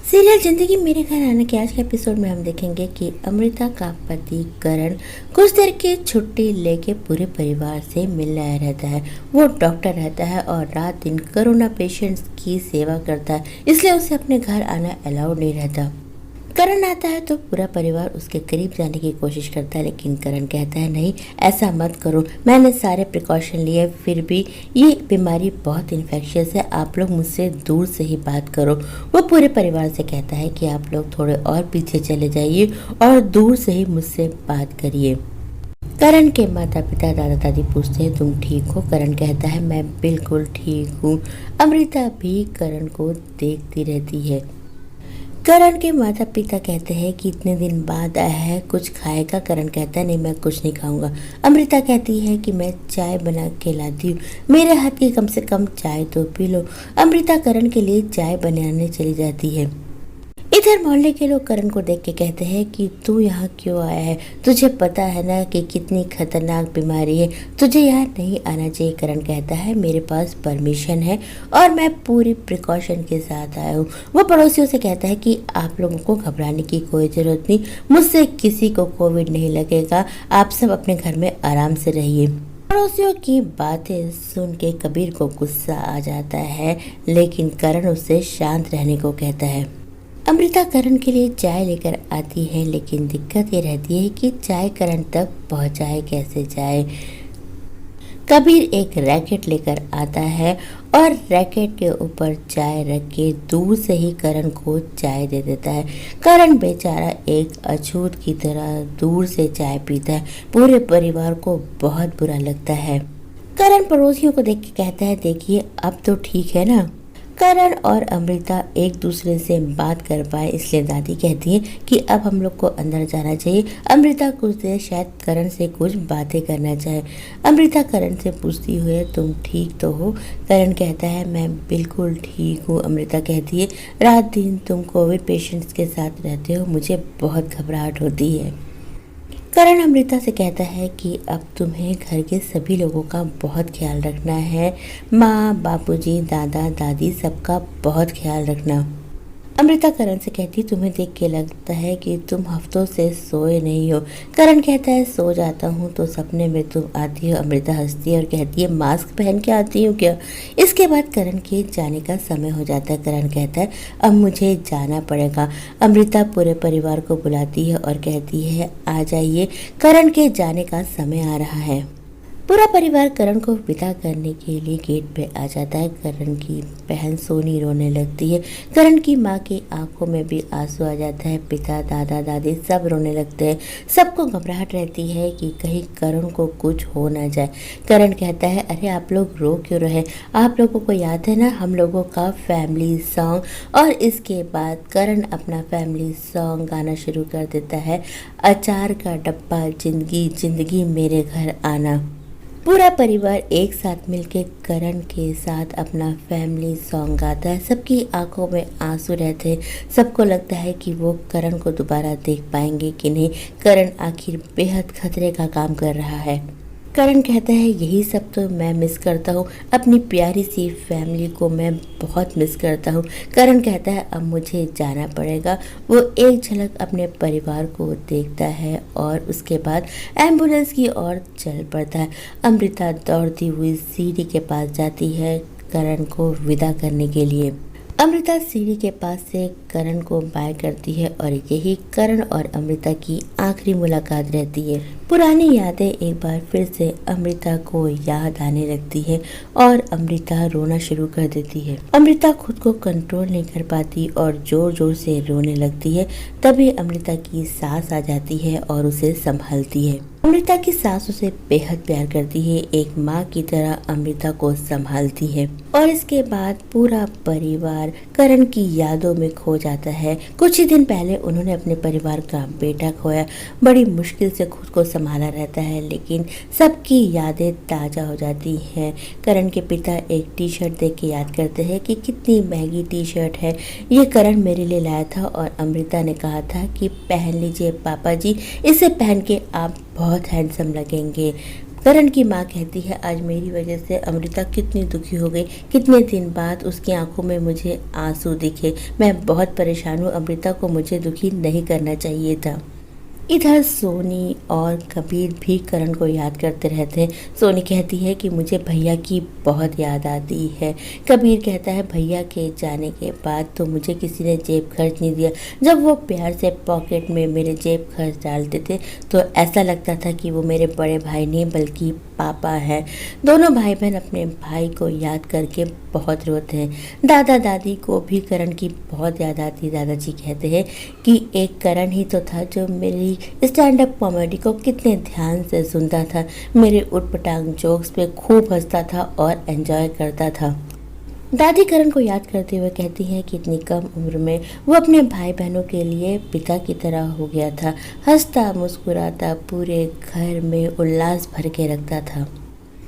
Serial जिंदगी मेरे घर आने के आज के एपिसोड में हम देखेंगे कि अमृता का पति करण कुछ देर की छुट्टी लेके पूरे परिवार से मिलने आया रहता है। वो डॉक्टर रहता है और रात दिन कोरोना पेशेंट्स की सेवा करता है, इसलिए उसे अपने घर आना अलाउड नहीं रहता। करण आता है तो पूरा परिवार उसके करीब जाने की कोशिश करता है, लेकिन करण कहता है नहीं, ऐसा मत करो, मैंने सारे प्रिकॉशन लिए, फिर भी ये बीमारी बहुत इन्फेक्शियस है, आप लोग मुझसे दूर से ही बात करो। वो पूरे परिवार से कहता है कि आप लोग थोड़े और पीछे चले जाइए और दूर से ही मुझसे बात करिए। करण के माता पिता दादा दादी पूछते हैं तुम ठीक हो? करण कहता है मैं बिल्कुल ठीक हूँ। अमृता भी करण को देखती रहती है। करण के माता पिता कहते हैं कि इतने दिन बाद आया है, कुछ खाएगा? करण कहता है नहीं, मैं कुछ नहीं खाऊंगा। अमृता कहती है कि मैं चाय बना के लाती हूँ, मेरे हाथ की कम से कम चाय तो पी लो। अमृता करण के लिए चाय बनाने चली जाती है। इधर मोहल्ले के लोग करण को देख के कहते हैं कि तू यहाँ क्यों आया है, तुझे पता है ना कि कितनी खतरनाक बीमारी है, तुझे यहाँ नहीं आना चाहिए। करण कहता है मेरे पास परमिशन है और मैं पूरी प्रिकॉशन के साथ आया हूँ। वो पड़ोसियों से कहता है कि आप लोगों को घबराने की कोई ज़रूरत नहीं, मुझसे किसी को कोविड नहीं लगेगा, आप सब अपने घर में आराम से रहिए। पड़ोसियों की बातें सुन के कबीर को गुस्सा आ जाता है, लेकिन करण उससे शांत रहने को कहता है। अमृता करण के लिए चाय लेकर आती है, लेकिन दिक्कत ये रहती है कि चाय करण तक पहुंचाए कैसे जाए। कबीर एक रैकेट लेकर आता है और रैकेट के ऊपर चाय रख के दूर से ही करण को चाय दे देता है। करण बेचारा एक अछूत की तरह दूर से चाय पीता है। पूरे परिवार को बहुत बुरा लगता है। करण पड़ोसियों को देख के कहता है देखिए अब तो ठीक है ना। करण और अमृता एक दूसरे से बात कर पाए, इसलिए दादी कहती है कि अब हम लोग को अंदर जाना चाहिए। अमृता कुछ देर शायद करण से कुछ बातें करना चाहे। अमृता करण से पूछती हुई तुम ठीक तो हो? करण कहता है मैं बिल्कुल ठीक हूँ। अमृता कहती है रात दिन तुम कोविड पेशेंट्स के साथ रहते हो, मुझे बहुत घबराहट होती है। करण अमृता से कहता है कि अब तुम्हें घर के सभी लोगों का बहुत ख्याल रखना है, माँ बापूजी दादा दादी सबका बहुत ख्याल रखना। अमृता करण से कहती तुम्हें देख के लगता है कि तुम हफ्तों से सोए नहीं हो। करण कहता है सो जाता हूँ तो सपने में तुम आती हो। अमृता हंसती है और कहती है मास्क पहन के आती हूँ क्या? इसके बाद करण के जाने का समय हो जाता है। करण कहता है अब मुझे जाना पड़ेगा। अमृता पूरे परिवार को बुलाती है और कहती है आ जाइए, करण के जाने का समय आ रहा है। पूरा परिवार करण को विदा करने के लिए गेट पे आ जाता है। करण की बहन सोनी रोने लगती है। करण की माँ की आंखों में भी आंसू आ जाता है। पिता दादा दादी सब रोने लगते हैं। सबको घबराहट रहती है कि कहीं करण को कुछ हो ना जाए। करण कहता है अरे आप लोग रो क्यों रहे, आप लोगों को याद है ना हम लोगों का फैमिली सॉन्ग। और इसके बाद करण अपना फैमिली सॉन्ग गाना शुरू कर देता है, अचार का डब्बा जिंदगी जिंदगी मेरे घर आना। पूरा परिवार एक साथ मिलकर करण के साथ अपना फैमिली सॉन्ग गाता है। सबकी आंखों में आंसू रहते हैं। सबको लगता है कि वो करण को दोबारा देख पाएंगे कि नहीं। करण आखिर बेहद खतरे का काम कर रहा है। करण कहता है यही सब तो मैं मिस करता हूँ, अपनी प्यारी सी फैमिली को मैं बहुत मिस करता हूँ। करण कहता है अब मुझे जाना पड़ेगा। वो एक झलक अपने परिवार को देखता है और उसके बाद एम्बुलेंस की ओर चल पड़ता है। अमृता दौड़ती हुई सीढ़ी के पास जाती है करण को विदा करने के लिए। अमृता सीढ़ी के पास से करण को बाय करती है और यही करण और अमृता की आखिरी मुलाकात रहती है। पुरानी यादें एक बार फिर से अमृता को याद आने लगती है और अमृता रोना शुरू कर देती है। अमृता खुद को कंट्रोल नहीं कर पाती और जोर जोर से रोने लगती है। तभी अमृता की सास आ जाती है और उसे संभालती है। अमृता की सास उसे बेहद प्यार करती है, एक माँ की तरह अमृता को संभालती है। और इसके बाद पूरा परिवार करण की यादों में खो जाता है। कुछ ही दिन पहले उन्होंने अपने परिवार का बेटा खोया। बड़ी मुश्किल से खुद को संभाला रहता है, लेकिन सबकी यादें ताज़ा हो जाती हैं। करण के पिता एक टी शर्ट देख के याद करते हैं कि कितनी महंगी टी शर्ट है, ये करण मेरे लिए लाया था और अमृता ने कहा था कि पहन लीजिए पापा जी, इसे पहन के आप बहुत हैंडसम लगेंगे। करण की माँ कहती है आज मेरी वजह से अमृता कितनी दुखी हो गई, कितने दिन बाद उसकी आंखों में मुझे आंसू दिखे। मैं बहुत परेशान हूँ, अमृता को मुझे दुखी नहीं करना चाहिए था। इधर सोनी और कबीर भी करण को याद करते रहते हैं। सोनी कहती है कि मुझे भैया की बहुत याद आती है। कबीर कहता है भैया के जाने के बाद तो मुझे किसी ने जेब खर्च नहीं दिया। जब वो प्यार से पॉकेट में मेरे जेब खर्च डालते थे तो ऐसा लगता था कि वो मेरे बड़े भाई नहीं बल्कि पापा हैं। दोनों भाई बहन अपने भाई को याद करके बहुत रोते हैं। दादा दादी को भी करण की बहुत याद आती है। दादाजी कहते हैं कि एक करण ही तो था जो मेरी स्टैंड अप कॉमेडी को कितने ध्यान से सुनता था, मेरे उटपटांग जोक्स पे खूब हंसता था और एंजॉय करता था। दादी करण को याद करते हुए कहती हैं कि इतनी कम उम्र में वो अपने भाई बहनों के लिए पिता की तरह हो गया था। हंसता मुस्कुराता पूरे घर में उल्लास भर के रखता था।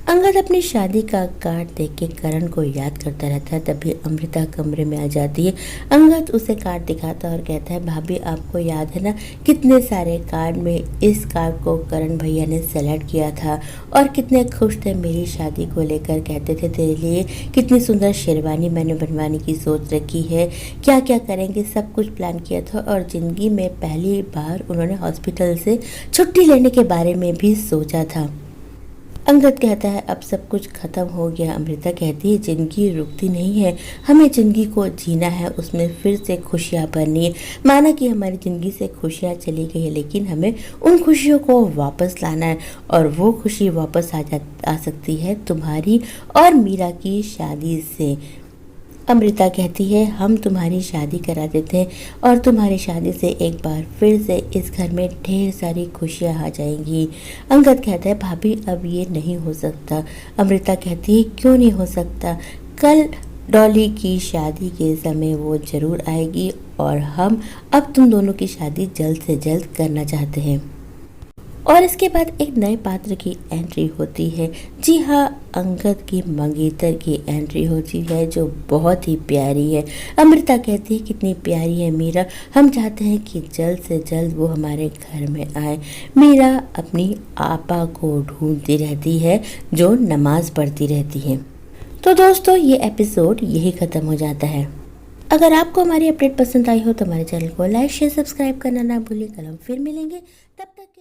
अंगद अपनी शादी का कार्ड देख के करण को याद करता रहता है। तभी अमृता कमरे में आ जाती है। अंगद उसे कार्ड दिखाता और कहता है भाभी आपको याद है ना कितने सारे कार्ड में इस कार्ड को करण भैया ने सेलेक्ट किया था और कितने खुश थे मेरी शादी को लेकर। कहते थे तेरे लिए कितनी सुंदर शेरवानी मैंने बनवाने की सोच रखी है, क्या क्या करेंगे सब कुछ प्लान किया था और ज़िंदगी में पहली बार उन्होंने हॉस्पिटल से छुट्टी लेने के बारे में भी सोचा था। अंगद कहता है अब सब कुछ खत्म हो गया। अमृता कहती है जिंदगी रुकती नहीं है, हमें जिंदगी को जीना है, उसमें फिर से खुशियाँ भरनी है। माना कि हमारी ज़िंदगी से खुशियाँ चली गई है लेकिन हमें उन खुशियों को वापस लाना है और वो खुशी वापस आ सकती है तुम्हारी और मीरा की शादी से। अमृता कहती है हम तुम्हारी शादी करा देते हैं और तुम्हारी शादी से एक बार फिर से इस घर में ढेर सारी खुशियाँ आ जाएंगी। अंगद कहता है भाभी अब ये नहीं हो सकता। अमृता कहती है क्यों नहीं हो सकता, कल डॉली की शादी के समय वो ज़रूर आएगी और हम अब तुम दोनों की शादी जल्द से जल्द करना चाहते हैं। और इसके बाद एक नए पात्र की एंट्री होती है। जी हाँ, अंगद की मंगेतर की एंट्री होती है जो बहुत ही प्यारी है। अमृता कहती है कितनी प्यारी है मीरा, हम चाहते हैं कि जल्द से जल्द वो हमारे घर में आए। मीरा अपनी आपा को ढूंढती रहती है जो नमाज पढ़ती रहती है। तो दोस्तों ये एपिसोड यही ख़त्म हो जाता है। अगर आपको हमारी अपडेट पसंद आई हो तो हमारे चैनल को लाइक शेयर सब्सक्राइब करना ना भूलिए। कल हम फिर मिलेंगे, तब तक